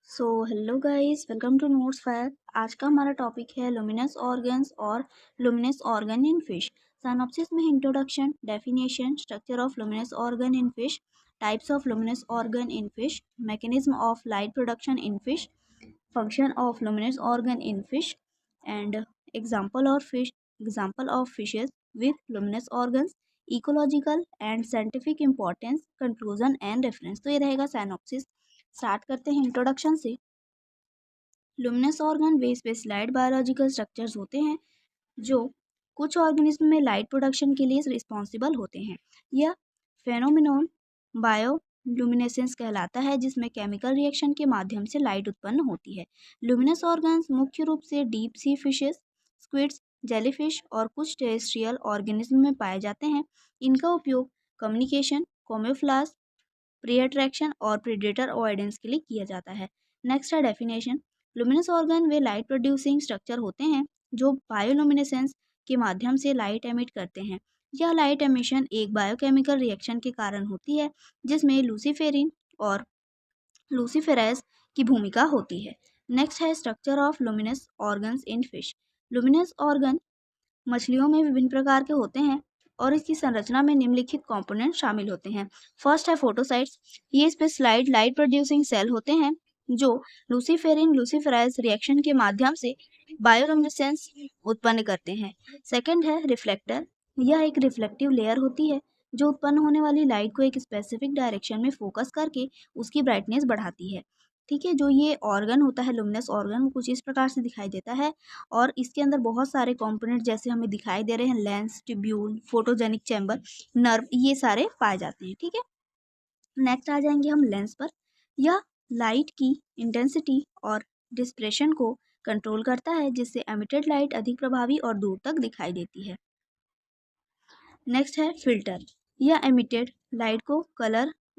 So hello guys, welcome to notes fact. आज का हमारा टॉपिक है लुमिनस ऑर्गन्स और luminous organ in fish. Synopsis में introduction, definition, structure of luminous organ in fish, types of luminous organ in fish, mechanism of light production in fish, function of luminous organ in fish and example of fishes with luminous organs, ecological and scientific importance, conclusion and reference. तो ये रहेगा synopsis. Start करते हैं introduction से। Luminous organ वे specialised biological structures होते हैं जो कुछ ऑर्गेनिज्म में लाइट प्रोडक्शन के लिए रिस्पॉन्सिबल होते हैं। यह फेनोमिनोन बायोलुमिनेसेंस कहलाता है, जिसमें केमिकल रिएक्शन के माध्यम से लाइट उत्पन्न होती है। लुमिनस ऑर्गन्स मुख्य रूप से deep sea fishes, squids, jellyfish और कुछ टेरेस्ट्रियल ऑर्गेनिज्म में पाए जाते हैं। इनका उपयोग कम्युनिकेशन, कैमोफ्लेज, प्री अट्रैक्शन और प्रेडेटर अवॉइडेंस के लिए किया जाता है। नेक्स्ट है डेफिनेशन। लुमिनस ऑर्गन वे लाइट प्रोड्यूसिंग स्ट्रक्चर होते हैं जो बायोलुमिनेसेंस के माध्यम से लाइट एमिट करते हैं। यह लाइट एमिशन एक बायोकेमिकल रिएक्शन के कारण होती है, जिसमें लूसीफेरिन और लूसीफेरेस की भूमिका होती है। नेक्स्ट है structure of luminous organs in fish. Luminous organ मछलियों में विभिन्न प्रकार के होते हैं और इसकी संरचना में निम्नलिखित कंपोनेंट शामिल होते हैं। फर्स्ट है फोटोसाइट्स। ये स्पेशलाइज्ड लाइट प्रोड्यूसिंग सेल होते हैं जो लूसीफेरिन लूसीफेराइज रिएक्शन के माध्यम से बायोलुमिनेसेंस उत्पन्न करते हैं। सेकंड है रिफ्लेक्टर। यह एक रिफ्लेक्टिव लेयर होती है जो उत्पन्न होने वाली लाइट को एक स्पेसिफिक डायरेक्शन में फोकस करके उसकी ब्राइटनेस बढ़ाती है। ठीक है, जो ये ऑर्गन होता है लुमिनस ऑर्गन, वो कुछ इस प्रकार से दिखाई देता है और इसके अंदर बहुत सारे कंपोनेंट जैसे हमें दिखाई दे रहे हैं, lens, tubule, photogenic chamber, nerve, ये सारे पाए जाते हैं। ठीक है, नेक्स्ट आ जाएंगे हम लेंस पर। यह लाइट की इंटेंसिटी और डिस्प्रेशन को कंट्रोल करता है, जिससे एमिटेड लाइट अधिक प्रभावी और दूर तक दिखाई देती है। नेक्स्ट है फिल्टर। यह एमिटेड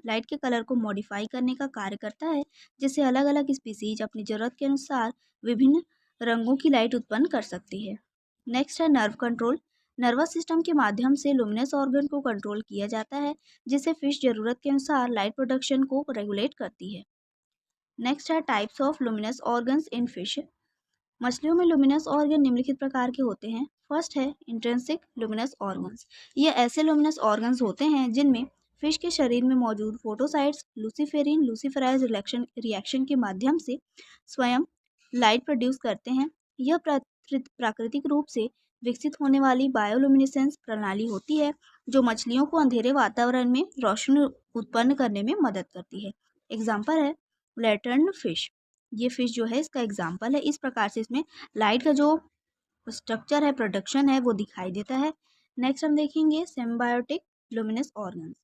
लाइट के कलर को मॉडिफाई करने का कार्य करता है, जिससे अलग अलग स्पीसीज अपनी ज़रूरत के अनुसार विभिन्न रंगों की लाइट उत्पन्न कर सकती है। नेक्स्ट है नर्व कंट्रोल। नर्वस सिस्टम के माध्यम से लुमिनस ऑर्गन को कंट्रोल किया जाता है, जिससे फिश ज़रूरत के अनुसार लाइट प्रोडक्शन को रेगुलेट करती है। नेक्स्ट है types of luminous organs in fish. मछलियों में लुमिनस ऑर्गन निम्नलिखित प्रकार के होते हैं। फर्स्ट है इंट्रिंसिक लुमिनस ऑर्गन्स। ये ऐसे लुमिनस ऑर्गन्स होते हैं जिनमें फिश के शरीर में मौजूद फोटोसाइट्स लूसीफेरिन लूसीफेराइज रिएक्शन के माध्यम से स्वयं लाइट प्रोड्यूस करते हैं। यह प्राकृतिक रूप से विकसित होने वाली बायोलुमिनेसेंस प्रणाली होती है जो मछलियों को अंधेरे वातावरण में रोशनी उत्पन्न करने में मदद करती है। एग्जाम्पल है लैटर्न फिश। ये फिश जो है इसका एग्जाम्पल है। इस प्रकार से इसमें लाइट का जो स्ट्रक्चर है, प्रोडक्शन है, वो दिखाई देता है। नेक्स्ट हम देखेंगे सिम्बायोटिक लुमिनस ऑर्गन्स।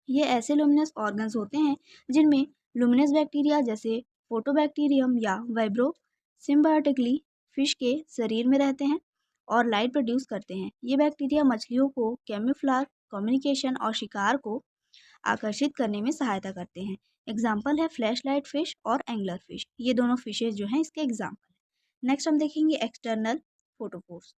ये ऐसे लुमिनस ऑर्गन्स होते हैं जिनमें लुमिनस बैक्टीरिया जैसे फोटोबैक्टीरियम या वाइब्रो सिम्बायोटिकली फिश के शरीर में रहते हैं और लाइट प्रोड्यूस करते हैं। ये बैक्टीरिया मछलियों को कैमोफ्लेज, कम्युनिकेशन और शिकार को आकर्षित करने में सहायता करते हैं। एग्जाम्पल है फ्लैश लाइट फिश और एंगलर फिश। ये दोनों फिशेज जो हैं इसके एग्जाम्पल है। नेक्स्ट हम देखेंगे एक्सटर्नल फोटोपोर्स।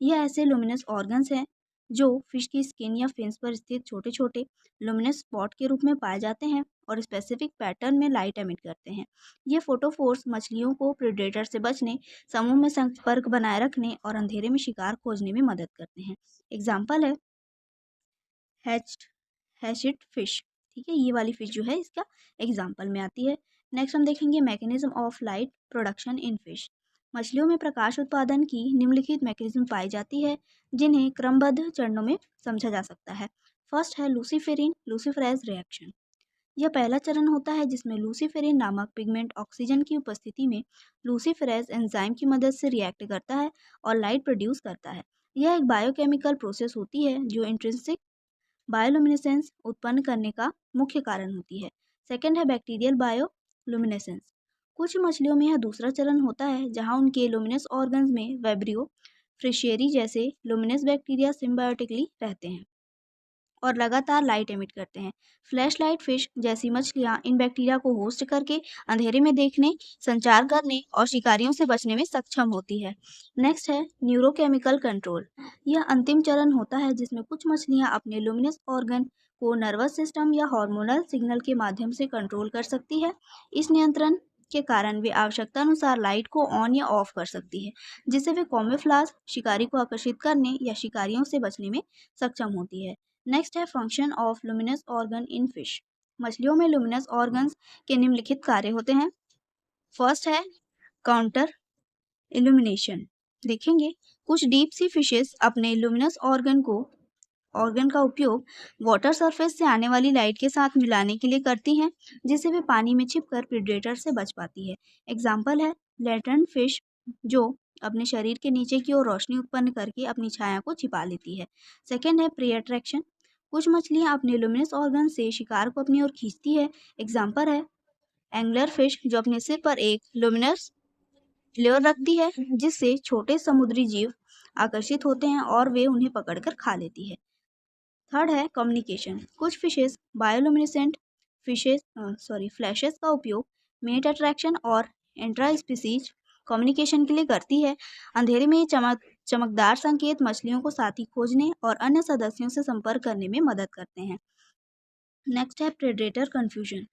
ये ऐसे लुमिनस ऑर्गन्स हैं जो फिश की स्किन या फिन्स पर स्थित छोटे छोटे लुमिनस स्पॉट के रूप में पाए जाते हैं और स्पेसिफिक पैटर्न में लाइट एमिट करते हैं। ये फोटोफोर्स मछलियों को प्रेडेटर से बचने, समूह में संपर्क बनाए रखने और अंधेरे में शिकार खोजने में मदद करते हैं। एग्जाम्पल है हैचिड फिश। ठीक है, ये वाली फिश जो है इसका एग्जाम्पल में आती है। नेक्स्ट हम देखेंगे mechanism of light production in fish. मछलियों में प्रकाश उत्पादन की निम्नलिखित मैकेनिज्म पाई जाती है जिन्हें क्रमबद्ध चरणों में समझा जा सकता है। फर्स्ट है लूसीफेरिन लूसीफेराइज रिएक्शन। यह पहला चरण होता है जिसमें लूसीफेरिन नामक पिगमेंट ऑक्सीजन की उपस्थिति में लूसीफेराइज एंजाइम की मदद से रिएक्ट करता है और लाइट प्रोड्यूस करता है। यह एक बायोकेमिकल प्रोसेस होती है जो इंट्रिंसिक बायोलुमिनेसेंस उत्पन्न करने का मुख्य कारण होती है। सेकंड है बैक्टीरियल बायोलुमिनेसेंस। कुछ मछलियों में यह दूसरा चरण होता है जहां उनके लुमिनस ऑर्गन्स में वेब्रियो फ्रिशेरी जैसे लुमिनस बैक्टीरिया सिम्बायोटिकली रहते हैं और लगातार लाइट एमिट करते हैं। फ्लैश लाइट फिश जैसी मछलियां इन बैक्टीरिया को होस्ट करके अंधेरे में देखने, संचार करने और शिकारियों से बचने में सक्षम होती है। नेक्स्ट है न्यूरोकेमिकल कंट्रोल। यह अंतिम चरण होता है जिसमें कुछ मछलियां अपने लुमिनस ऑर्गन को नर्वस सिस्टम या हार्मोनल सिग्नल के माध्यम से कंट्रोल कर सकती है। इस नियंत्रण के कारण वे आवश्यकता अनुसार लाइट को ऑन या ऑफ कर सकती है, जिससे वे कैमोफ्लेज शिकारी को आकर्षित करने या शिकारियों से बचने में सक्षम होती है। नेक्स्ट है function of luminous organ in fish. मछलियों में लुमिनस ऑर्गन्स के निम्नलिखित कार्य होते हैं। फर्स्ट है काउंटर इल्यूमिनेशन। देखेंगे कुछ डीप सी फिशेस अपने लुमिनस ऑर्गन का उपयोग वाटर सरफेस से आने वाली लाइट के साथ मिलाने के लिए करती हैं, जिससे वे पानी में छिपकर प्रेडेटर से बच पाती है। एग्जाम्पल है लैटर्न फिश, जो अपने शरीर के नीचे की ओर रोशनी उत्पन्न करके अपनी छाया को छिपा लेती है। सेकेंड है प्री अट्रैक्शन। कुछ मछलियां अपने लुमिनस ऑर्गन से शिकार को अपनी ओर खींचती है। एग्जाम्पल है एंगलर फिश, जो अपने सिर पर एक लुमिनस लेयर रखती है, जिससे छोटे समुद्री जीव आकर्षित होते हैं और वे उन्हें पकड़कर खा लेती है। थर्ड है कम्युनिकेशन। कुछ फिशेस बायोलुमिनेसेंट फ्लैशेस का उपयोग मेट अट्रैक्शन और इंट्रा स्पीसीज कम्युनिकेशन के लिए करती है। अंधेरे में ये चमकदार संकेत मछलियों को साथी खोजने और अन्य सदस्यों से संपर्क करने में मदद करते हैं। नेक्स्ट है प्रेडेटर कंफ्यूजन।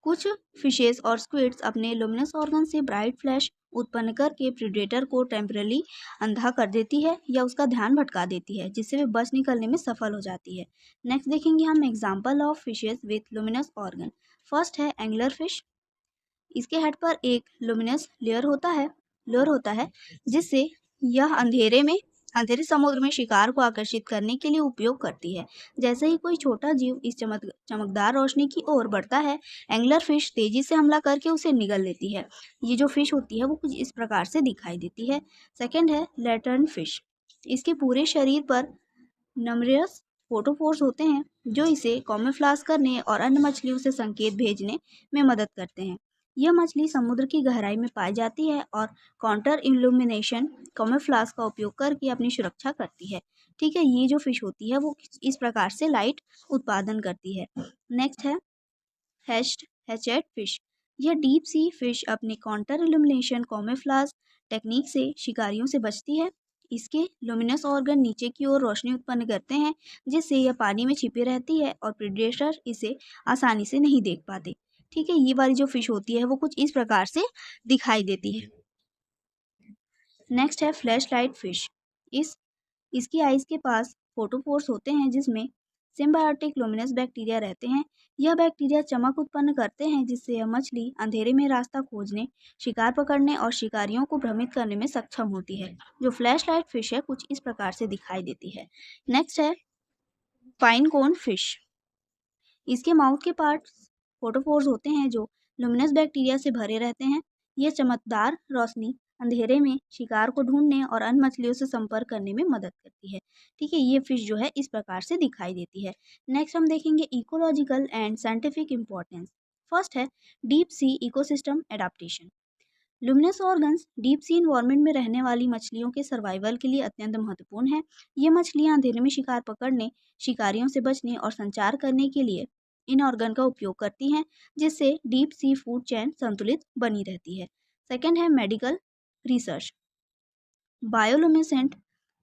कुछ फिशेस और स्क्विड्स अपने लुमिनस ऑर्गन से ब्राइट फ्लैश उत्पन्न करके प्रेडेटर को टेम्परली अंधा कर देती है या उसका ध्यान भटका देती है, जिससे वे बच निकलने में सफल हो जाती है। नेक्स्ट देखेंगे हम example of fishes with luminous organ. First है एंगलर फिश। इसके हेड पर एक लुमिनस लेयर होता है जिससे यह अंधेरे समुद्र में शिकार को आकर्षित करने के लिए उपयोग करती है। जैसे ही कोई छोटा जीव इस चमकदार रोशनी की ओर बढ़ता है, एंगलर फिश तेजी से हमला करके उसे निगल लेती है। ये जो फिश होती है वो कुछ इस प्रकार से दिखाई देती है। सेकेंड है लैटर्न फिश। इसके पूरे शरीर पर नमरियस फोटोपोर्स होते हैं, जो इसे कैमोफ्लेज करने और अन्य मछलियों से संकेत भेजने में मदद करते हैं। यह मछली समुद्र की गहराई में पाई जाती है और काउंटर इल्यूमिनेशन कैमोफ्लेज का उपयोग करके अपनी सुरक्षा करती है। ठीक है, ये जो फिश होती है वो इस प्रकार से लाइट उत्पादन करती है। नेक्स्ट है हैचेट फिश। यह डीप सी फिश अपने काउंटर इल्यूमिनेशन कैमोफ्लेज टेक्निक से शिकारियों से बचती है। इसके लुमिनस ऑर्गन नीचे की ओर रोशनी उत्पन्न करते हैं, जिससे यह पानी में छिपी रहती है और प्रेडेटर इसे आसानी से नहीं देख पाते। ठीक है, ये वाली जो फिश होती है वो कुछ इस प्रकार से दिखाई देती है। नेक्स्ट है फ्लैश लाइट फिश। इसकी आइज के पास फोटोपोर्स होते हैं, जिसमें सिम्बायोटिक लुमिनस बैक्टीरिया रहते हैं। यह बैक्टीरिया चमक उत्पन्न करते हैं, जिससे यह मछली अंधेरे में रास्ता खोजने, शिकार पकड़ने और शिकारियों को भ्रमित करने में सक्षम होती है। जो फ्लैश लाइट फिश है कुछ इस प्रकार से दिखाई देती है। नेक्स्ट है पाइन कोन फिश। इसके माउथ के पार्ट्स फोटोपोर्स होते हैं, जो लुमिनस बैक्टीरिया से भरे रहते हैं। यह चमकदार रोशनी अंधेरे में शिकार को ढूंढने और अन्य मछलियों से संपर्क करने में मदद करती है। ठीक है, ये फिश जो है इस प्रकार से दिखाई देती है। नेक्स्ट हम देखेंगे ecological and scientific importance. First है deep sea ecosystem adaptation. Luminous organs deep sea environment में रहने वाली मछलियों के सर्वाइवल के लिए अत्यंत महत्वपूर्ण है। ये मछलियां अंधेरे में शिकार पकड़ने, शिकारियों से बचने और संचार करने के लिए इन ऑर्गन का उपयोग करती हैं, जिससे डीप सी फूड चेन संतुलित बनी रहती है। सेकेंड है मेडिकल रिसर्च।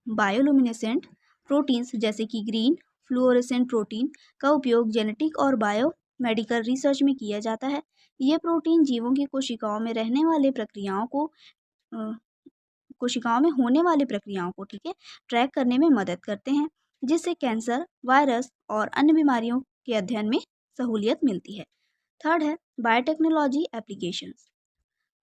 बायोलुमिनेसेंट प्रोटीन्स जैसे कि ग्रीन फ्लूओरेसेंट प्रोटीन का उपयोग जेनेटिक और बायो मेडिकल रिसर्च में किया जाता है। ये प्रोटीन जीवों की कोशिकाओं में रहने वाले कोशिकाओं में होने वाली प्रक्रियाओं को ठीक है ट्रैक करने में मदद करते हैं, जिससे कैंसर, वायरस और अन्य बीमारियों के अध्ययन में सहूलियत मिलती है। थर्ड है बायोटेक्नोलॉजी एप्लीकेशंस।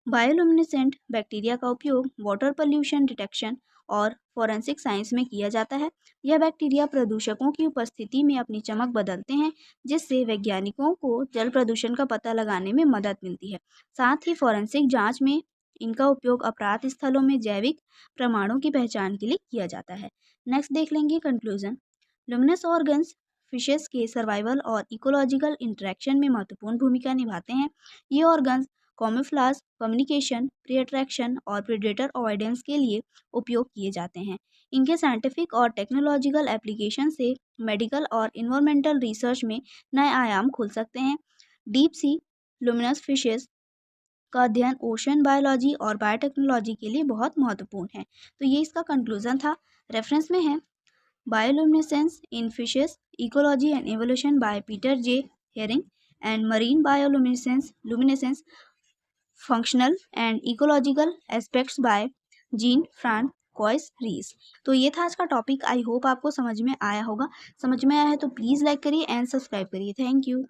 बायोलुमिनेसेंट बैक्टीरिया का उपयोग वाटर पोल्यूशन डिटेक्शन और फॉरेंसिक साइंस में किया जाता है। यह बैक्टीरिया प्रदूषकों की उपस्थिति में अपनी चमक बदलते हैं, जिससे वैज्ञानिकों को जल प्रदूषण का पता लगाने में मदद मिलती है। साथ ही फॉरेंसिक जांच में इनका उपयोग अपराध स्थलों में जैविक प्रमाणों की पहचान के लिए किया जाता है। नेक्स्ट देख लेंगे कंक्लूजन। लुमिनस ऑर्गन्स फिशेस के सर्वाइवल और इकोलॉजिकल इंटरेक्शन में महत्वपूर्ण भूमिका निभाते हैं। ये organs camouflage, communication, pre attraction और प्रेडेटर अवॉइडेंस के लिए उपयोग किए जाते हैं। इनके साइंटिफिक और टेक्नोलॉजिकल एप्लीकेशन से मेडिकल और इन्वायरमेंटल रिसर्च में नए आयाम खुल सकते हैं। डीप सी लुमिनस फिशेस का अध्ययन ओशन बायोलॉजी और बायोटेक्नोलॉजी के लिए बहुत महत्वपूर्ण है। तो ये इसका कंक्लूजन था। रेफरेंस में है bioluminescence in fishes, ecology and evolution by Peter J Herring and marine bioluminescence functional and ecological aspects by Jean François Rees. तो ये था आज का टॉपिक। आई होप आपको समझ में आया होगा। समझ में आया है तो प्लीज़ लाइक करिए एंड सब्सक्राइब करिए। Thank you.